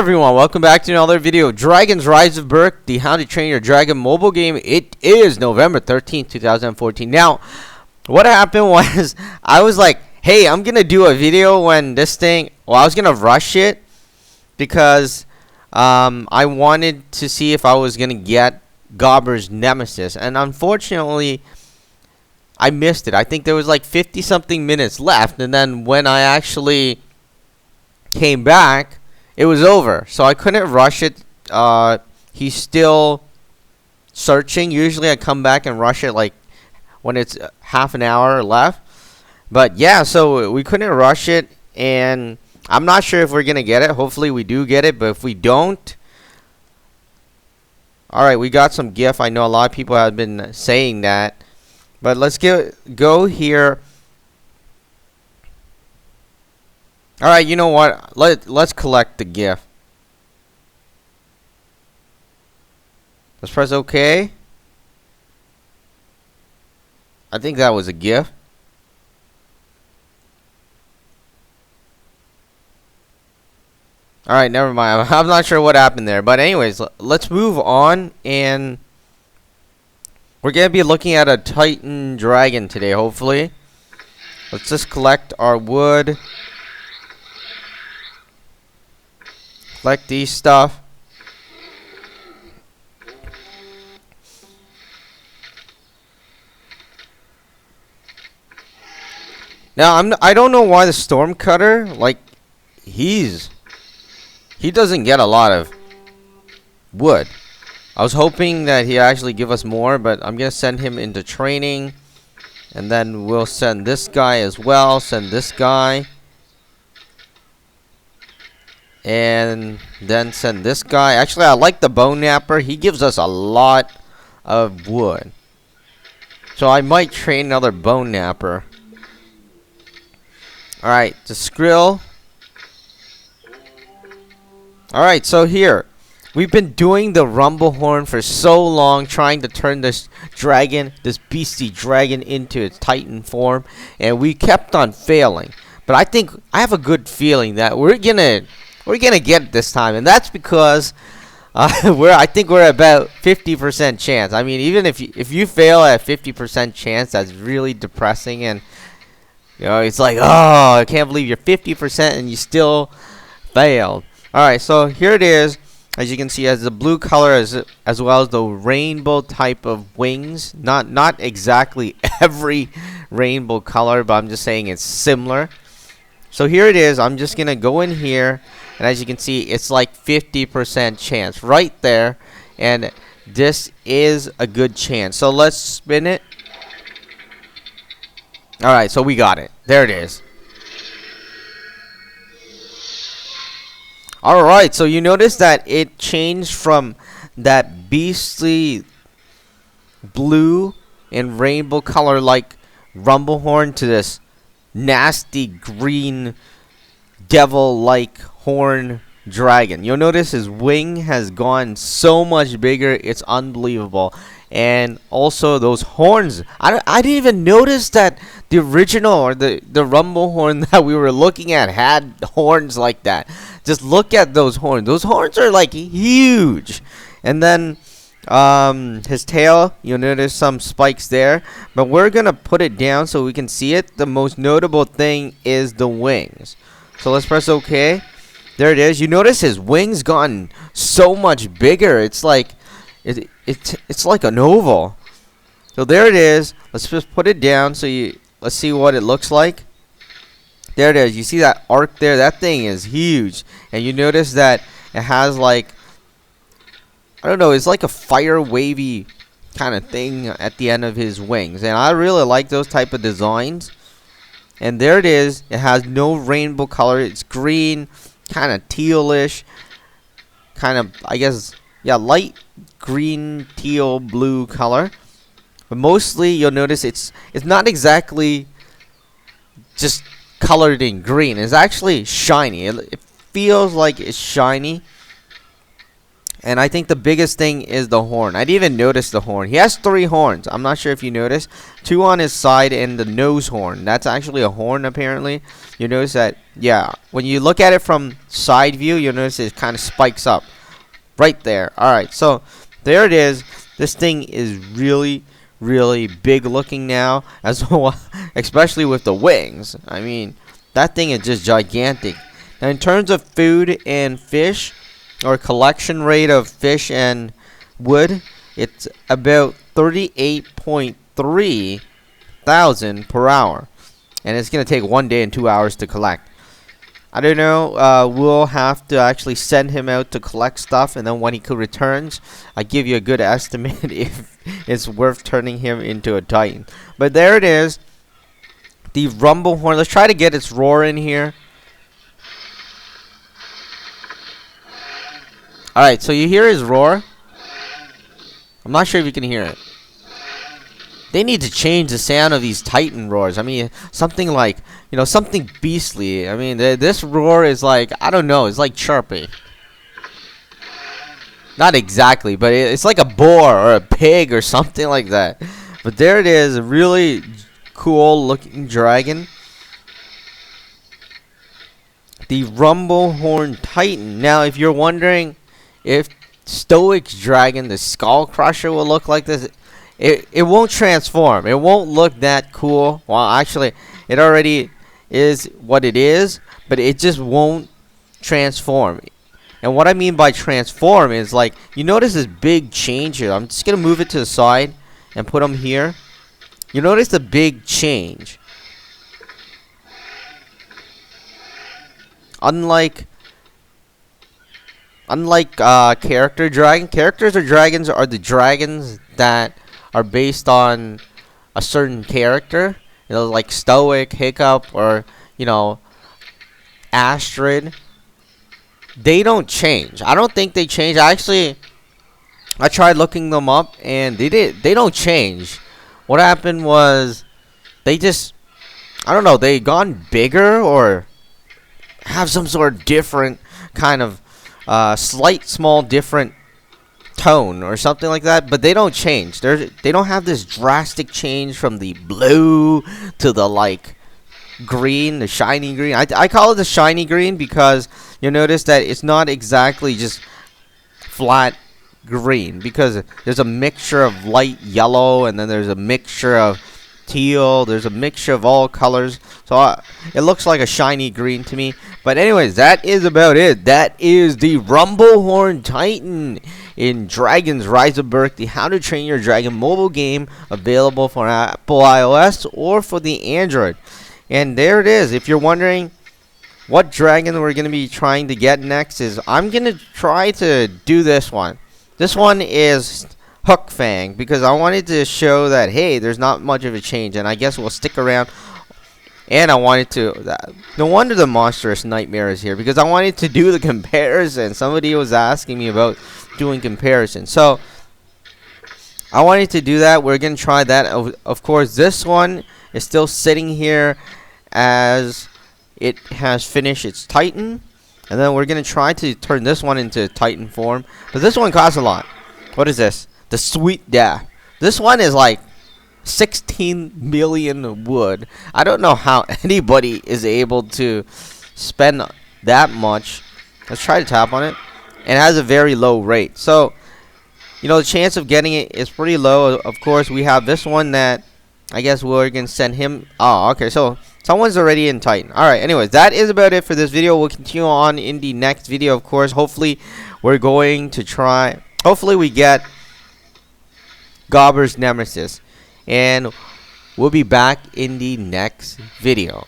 everyone, welcome back to another video. Dragon's Rise of Berk, the How to Train Your Dragon mobile game. It is November 13th, 2014. Now, what happened was, I was like, hey, I'm going to do a video when this thing, I was going to rush it because I wanted to see if I was going to get Gobber's Nemesis. And unfortunately, I missed it. I think there was like 50-something minutes left. And then when I actually came back, it was over, so I couldn't rush it. He's still searching. Usually I come back and rush it like when it's half an hour left. But yeah, so we couldn't rush it, and I'm not sure if we're gonna get it. Hopefully we do get it, but if we don't, alright, we got some GIF. I know a lot of people have been saying that, but let's go here. Alright, you know what? Let's collect the gift. Let's press OK. I think that was a gift. Alright, never mind. I'm not sure what happened there. But anyways, let's move on. And we're going to be looking at a Titan Dragon today, hopefully. Let's just collect our wood. Collect these stuff. Now I don't know why the storm cutter, like, he doesn't get a lot of wood. I was hoping that he actually give us more, but I'm gonna send him into training, and then we'll send this guy as well. Send this guy. And then send this guy. Actually, I like the bone napper. He gives us a lot of wood. So I might train another bone napper. Alright, the Skrill. Alright, so here. We've been doing the Rumblehorn for so long, trying to turn this dragon, this beastly dragon, into its Titan form. And we kept on failing. But I think, I have a good feeling that we're gonna get it this time, and that's because I think we're about 50% chance. I mean, even if you fail at 50% chance, that's really depressing, and you know, it's like, oh, I can't believe you're 50% and you still failed. All right, so here it is. As you can see, it has the blue color as well as the rainbow type of wings. Not exactly every rainbow color, but I'm just saying it's similar. So here it is. I'm just gonna go in here. And as you can see, it's like 50% chance right there. And this is a good chance. So let's spin it. Alright, so we got it. There it is. Alright, so you notice that it changed from that beastly blue and rainbow color like Rumblehorn to this nasty green devil-like horn dragon. You'll notice his wing has gone so much bigger, it's unbelievable. And also those horns, I didn't even notice that the original or the Rumblehorn that we were looking at had horns like that. Just look at those horns. Those horns are like huge. And then his tail, you'll notice some spikes there, but we're gonna put it down so we can see it. The most notable thing is the wings. So let's press OK. There it is. You notice his wings gotten so much bigger. It's like it's like an oval. So there it is. Let's just put it down so let's see what it looks like. There it is. You see that arc there? That thing is huge. And you notice that it has like, I don't know, it's like a fire wavy kind of thing at the end of his wings. And I really like those type of designs. And there it is. It has no rainbow color. It's green, kind of tealish, kind of, I guess, yeah, light green, teal, blue color. But mostly you'll notice it's not exactly just colored in green. It's actually shiny. It feels like it's shiny. And I think the biggest thing is the horn. I didn't even notice the horn. He has 3 horns. I'm not sure if you noticed. 2 on his side and the nose horn. That's actually a horn apparently. You notice that, yeah, when you look at it from side view, you'll notice it kind of spikes up. Right there. Alright, so there it is. This thing is really, really big looking now. As well, especially with the wings. I mean, that thing is just gigantic. Now in terms of food and fish, or collection rate of fish and wood, it's about 38.3 thousand per hour, and it's gonna take 1 day and 2 hours to collect. I don't know. We'll have to actually send him out to collect stuff, and then when he returns, I give you a good estimate if it's worth turning him into a Titan. But there it is, the Rumblehorn. Let's try to get its roar in here. Alright, so you hear his roar. I'm not sure if you can hear it. They need to change the sound of these Titan roars. I mean, something like, you know, something beastly. I mean, this roar is like, I don't know, it's like chirping. Not exactly, but it's like a boar or a pig or something like that. But there it is, a really cool looking dragon. The Rumblehorn Titan. Now, if you're wondering if Stoic's dragon, the Skull Crusher, will look like this, it won't transform. It won't look that cool. Well, actually, it already is what it is, but it just won't transform. And what I mean by transform is, like, you notice this big change here. I'm just gonna move it to the side and put them here. You notice the big change. Unlike characters or dragons are the dragons that are based on a certain character, you know, like Stoic, Hiccup, or, you know, Astrid. They don't change. I don't think they change. Actually, I tried looking them up and they don't change. What happened was they just, I don't know, they gone bigger or have some sort of different kind of slight small different tone or something like that, but they don't change. They don't have this drastic change from the blue to the like green, the shiny green. I call it the shiny green because you'll notice that it's not exactly just flat green, because there's a mixture of light yellow and then there's a mixture of teal. There's a mixture of all colors, so it looks like a shiny green to me. But anyways, that is about it. That is the Rumblehorn Titan in Dragon's Rise of Berk, the How to Train Your Dragon mobile game, available for Apple iOS or for the Android. And there it is. If you're wondering what dragon we're going to be trying to get next, is I'm going to try to do this one. This one is Hook Fang, because I wanted to show that, hey, there's not much of a change, and I guess we'll stick around. And I wanted to, no wonder the Monstrous Nightmare is here, because I wanted to do the comparison. Somebody was asking me about doing comparison, so I wanted to do that. We're going to try that. Of course, this one is still sitting here as it has finished its Titan, and then we're going to try to turn this one into Titan form, but this one costs a lot. What is this? The Sweet Death. This one is like 16 million wood. I don't know how anybody is able to spend that much. Let's try to tap on it. And it has a very low rate. So, you know, the chance of getting it is pretty low. Of course, we have this one that I guess we're going to send him. Oh, okay. So, someone's already in Titan. Alright, anyways, that is about it for this video. We'll continue on in the next video, of course. Hopefully, we're going to try. Hopefully, we get Gobber's Nemesis, and we'll be back in the next video.